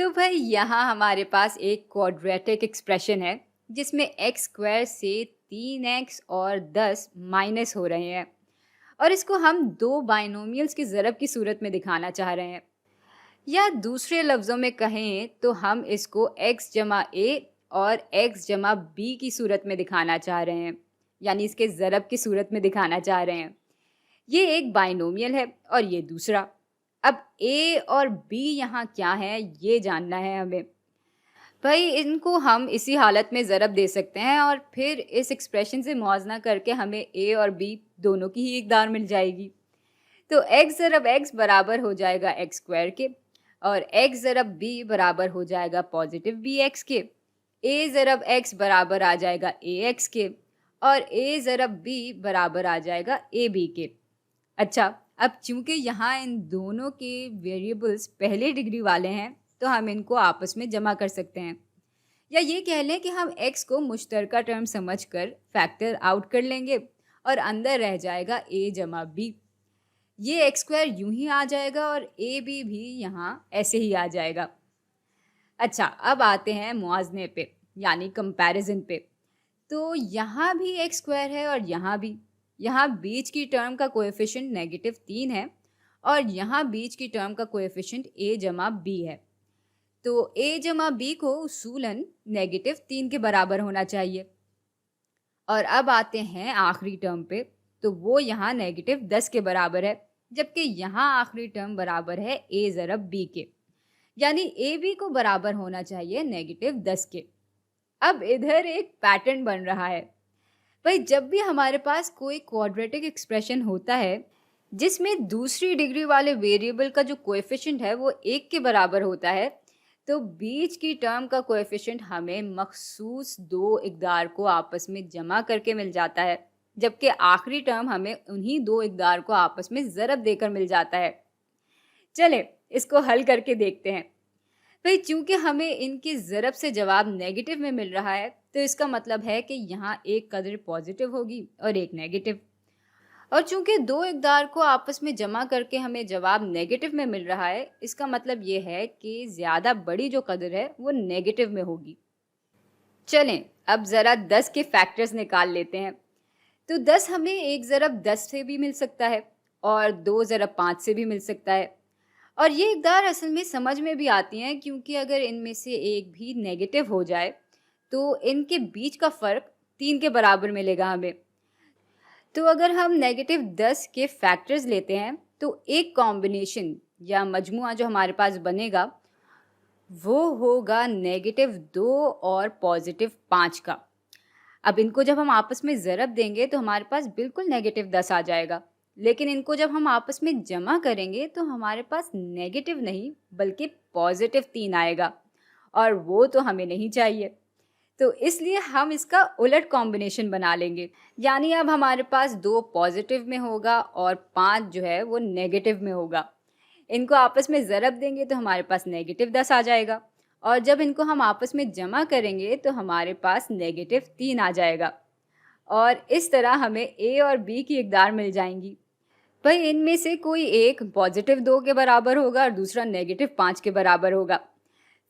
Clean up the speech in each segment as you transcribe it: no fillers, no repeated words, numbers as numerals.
तो भाई यहाँ हमारे पास एक क्वाड्रेटिक एक्सप्रेशन है जिसमें एक्स स्क्वायर से 3x और 10 माइनस हो रहे हैं और इसको हम दो बाइनोमियल्स की ज़रब की सूरत में दिखाना चाह रहे हैं। या दूसरे लफ्ज़ों में कहें तो हम इसको x जमा a और x जमा b की सूरत में दिखाना चाह रहे हैं, यानी इसके ज़रब की सूरत में दिखाना चाह रहे हैं। ये एक बाइनोमियल है और ये दूसरा। अब a और b यहाँ क्या है ये जानना है हमें। भाई इनको हम इसी हालत में ज़रब दे सकते हैं और फिर इस एक्सप्रेशन से मुआवजा करके हमें a और b दोनों की ही इकदार मिल जाएगी। तो x ज़रब x बराबर हो जाएगा एक्स स्क्वायर के और x ज़रब b बराबर हो जाएगा पॉजिटिव बी एक्स के। a ज़रब x बराबर आ जाएगा ए एक्स के और a ज़रब b बराबर आ जाएगा ए बी के। अच्छा, अब चूंकि यहाँ इन दोनों के वेरिएबल्स पहले डिग्री वाले हैं तो हम इनको आपस में जमा कर सकते हैं, या ये कह लें कि हम x को मुश्तरका टर्म समझकर फैक्टर आउट कर लेंगे और अंदर रह जाएगा a जमा b। ये एक्स स्क्वायर यूं ही आ जाएगा और ए बी भी यहाँ ऐसे ही आ जाएगा। अच्छा, अब आते हैं मुआवजे पे यानी कंपैरिजन पे। तो यहाँ भी एक्स स्क्वायर है और यहाँ भी। यहाँ बीच की टर्म का कोएफिशिएंट -3 है और यहाँ बीच की टर्म का कोएफिशिएंट a जमा b है। तो a जमा b को उसूलन -3 के बराबर होना चाहिए। और अब आते हैं आखिरी टर्म पे, तो वो यहाँ -10 के बराबर है, जबकि यहाँ आखिरी टर्म बराबर है a ज़रब b के, यानी ए बी को बराबर होना चाहिए -10 के। अब इधर एक पैटर्न बन रहा है। भाई जब भी हमारे पास कोई क्वाड्रेटिक एक्सप्रेशन होता है जिसमें दूसरी डिग्री वाले वेरिएबल का जो कोएफिशिएंट है वो 1 के बराबर होता है, तो बीच की टर्म का कोएफिशिएंट हमें मखसूस दो इकदार को आपस में जमा करके मिल जाता है, जबकि आखिरी टर्म हमें उन्हीं दो इकदार को आपस में ज़रब देकर मिल जाता है। चले इसको हल करके देखते हैं। भाई चूंकि हमें इनकी ज़रब से जवाब नेगेटिव में मिल रहा है तो इसका मतलब है कि यहाँ एक कदर पॉजिटिव होगी और एक नेगेटिव। और चूंकि दो इकदार को आपस में जमा करके हमें जवाब नेगेटिव में मिल रहा है, इसका मतलब ये है कि ज़्यादा बड़ी जो कदर है वो नेगेटिव में होगी। चलें अब ज़रा 10 के फैक्टर्स निकाल लेते हैं। तो 10 हमें 1 ज़रब 10 से भी मिल सकता है और 2 ज़रब 5 से भी मिल सकता है। और ये इकदार असल में समझ में भी आती हैं क्योंकि अगर इनमें से एक भी नेगेटिव हो जाए तो इनके बीच का फ़र्क 3 के बराबर मिलेगा हमें। तो अगर हम -10 के फैक्टर्स लेते हैं तो एक कॉम्बिनेशन या मजमुआ जो हमारे पास बनेगा वो होगा -2 और +5 का। अब इनको जब हम आपस में ज़रब देंगे तो हमारे पास बिल्कुल -10 आ जाएगा, लेकिन इनको जब हम आपस में जमा करेंगे तो हमारे पास नेगेटिव नहीं बल्कि +3 आएगा और वो तो हमें नहीं चाहिए। तो इसलिए हम इसका उलट कॉम्बिनेशन बना लेंगे, यानी अब हमारे पास 2 पॉजिटिव में होगा और 5 जो है वो नेगेटिव में होगा। इनको आपस में ज़रब देंगे तो हमारे पास -10 आ जाएगा और जब इनको हम आपस में जमा करेंगे तो हमारे पास -3 आ जाएगा और इस तरह हमें a और b की इकदार मिल जाएंगी। भाई इनमें से कोई एक +2 के बराबर होगा और दूसरा -5 के बराबर होगा।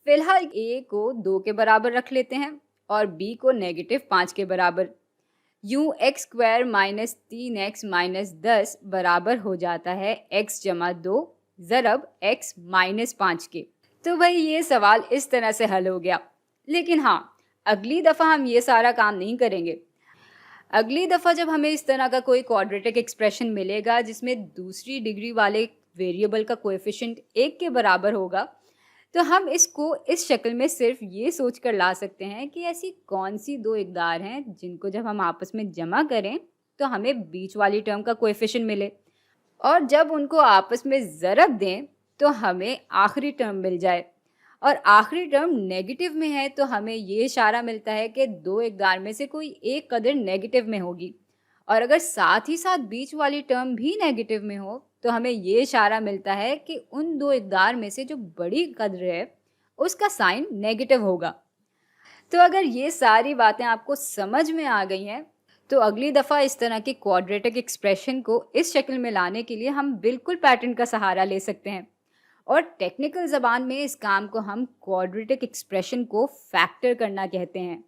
फिलहाल a को 2 के बराबर रख लेते हैं और b को -5 के बराबर। यूँ एक्स स्क्वायर -3x - 10 बराबर हो जाता है x जमा 2 ज़रब x -5 के। तो भाई ये सवाल इस तरह से हल हो गया। लेकिन हाँ, अगली दफ़ा हम ये सारा काम नहीं करेंगे। अगली दफ़ा जब हमें इस तरह का कोई क्वाड्रेटिक एक्सप्रेशन मिलेगा जिसमें दूसरी डिग्री वाले वेरिएबल का कोएफिशिएंट 1 के बराबर होगा, तो हम इसको इस शक्ल में सिर्फ ये सोच कर ला सकते हैं कि ऐसी कौन सी दो इकदार हैं जिनको जब हम आपस में जमा करें तो हमें बीच वाली टर्म का कोएफिशिएंट मिले और जब उनको आपस में ज़रब दें तो हमें आखिरी टर्म मिल जाए। और आखिरी टर्म नेगेटिव में है तो हमें ये इशारा मिलता है कि दो इकदार में से कोई एक कदर नेगेटिव में होगी, और अगर साथ ही साथ बीच वाली टर्म भी नेगेटिव में हो तो हमें ये इशारा मिलता है कि उन दो इकदार में से जो बड़ी कदर है उसका साइन नेगेटिव होगा। तो अगर ये सारी बातें आपको समझ में आ गई हैं तो अगली दफ़ा इस तरह की क्वाड्रेटिक एक्सप्रेशन को इस शक्ल में लाने के लिए हम बिल्कुल पैटर्न का सहारा ले सकते हैं और टेक्निकल ज़बान में इस काम को हम क्वाड्रेटिक एक्सप्रेशन को फैक्टर करना कहते हैं।